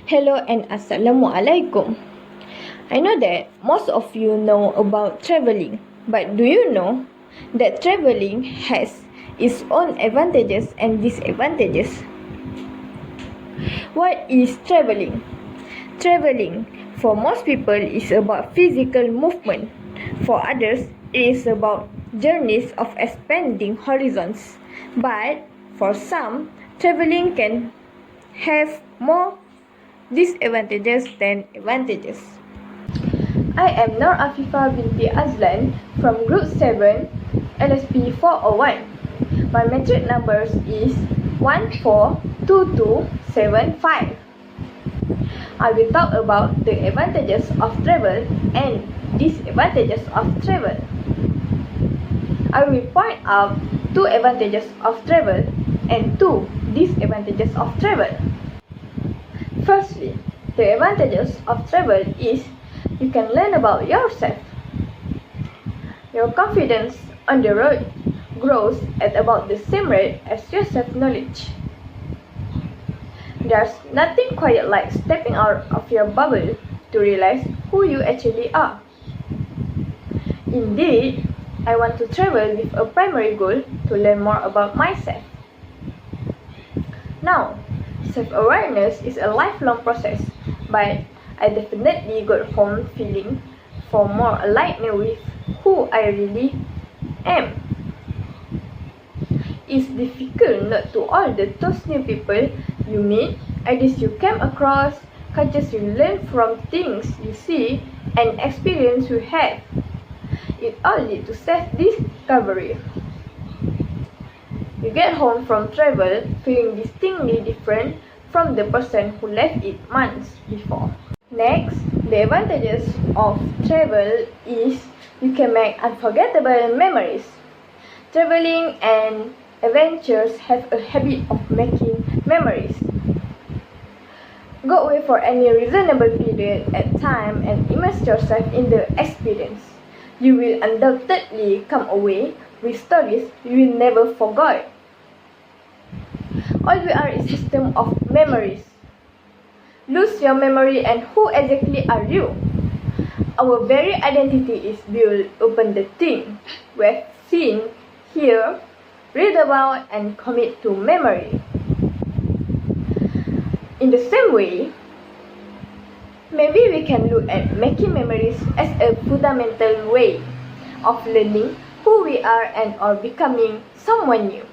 Hello and Assalamualaikum. I know that most of you know about traveling, but do you know that traveling has its own advantages and disadvantages? What is traveling? Traveling for most people is about physical movement. For others, it is about journeys of expanding horizons. But for some, traveling can have more disadvantages than advantages. I am Afifah Binti Azlan from Group 7, LSP 401. My Matric numbers is 142275. I will talk about the advantages of travel and disadvantages of travel. I will point out 2 advantages of travel and 2 disadvantages of travel. Firstly, the advantages of travel is you can learn about yourself. Your confidence on the road grows at about the same rate as your self-knowledge. There's nothing quite like stepping out of your bubble to realize who you actually are. Indeed, I want to travel with a primary goal to learn more about myself. Now, self-awareness is a lifelong process, but I definitely got home feeling for more aligned with who I really am. It's difficult not to all those new people you meet, ideas you came across, cultures you learn from, things you see, and experience you have. It all leads to self-discovery. You get home from travel feeling distinctly different from the person who left it months before. Next, the advantages of travel is you can make unforgettable memories. Traveling and adventures have a habit of making memories. Go away for any reasonable period at time and immerse yourself in the experience. You will undoubtedly come away with stories you will never forget. All we are is a system of memories. Lose your memory and who exactly are you? Our very identity is built upon the thing we have seen, hear, read about, and commit to memory. In the same way, maybe we can look at making memories as a fundamental way of learning who we are and or becoming someone new.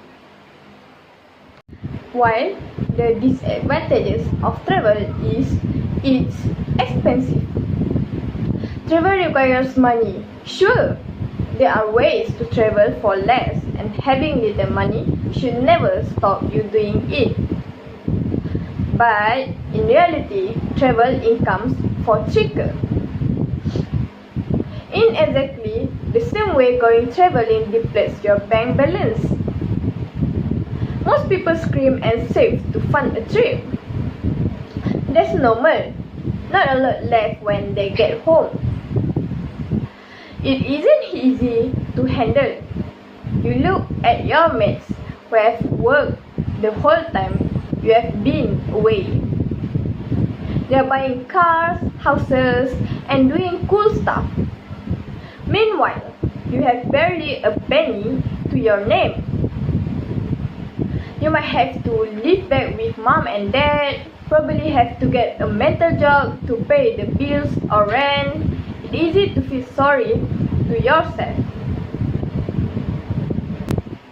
While the disadvantages of travel is it's expensive. Travel requires money. Sure, there are ways to travel for less, and having little money should never stop you doing it. But in reality, travel incomes for cheaper. In exactly the same way going traveling depletes your bank balance. Most people scream and save to fund a trip. That's normal. Not a lot left when they get home. It isn't easy to handle. You look at your mates who have worked the whole time you have been away. They are buying cars, houses, and doing cool stuff. Meanwhile, you have barely a penny to your name. You might have to live back with mom and dad, probably have to get a mental job to pay the bills or rent. It's easy to feel sorry to yourself.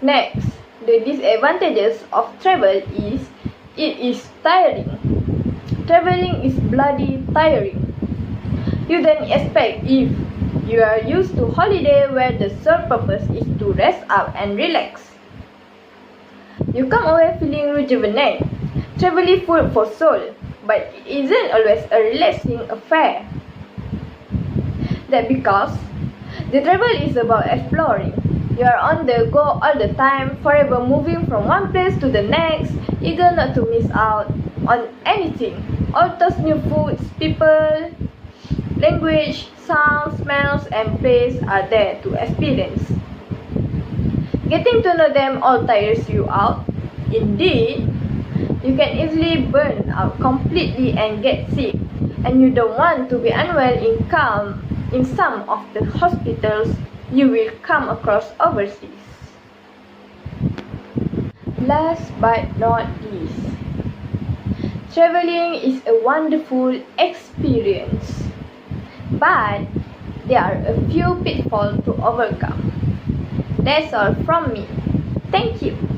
Next, the disadvantages of travel is it is tiring. Traveling is bloody tiring. You then expect if you are used to holiday where the sole purpose is to rest up and relax. You come away feeling rejuvenated, traveling food for soul, but it isn't always a relaxing affair. That's because the travel is about exploring. You are on the go all the time, forever moving from one place to the next, eager not to miss out on anything. All those new foods, people, language, sounds, smells, and places are there to experience. Getting to know them all tires you out. Indeed, You can easily burn out completely and get sick, and you don't want to be unwell in some of the hospitals you will come across overseas. Last but not least, traveling is a wonderful experience, but there are a few pitfalls to overcome. That's all from me. Thank you.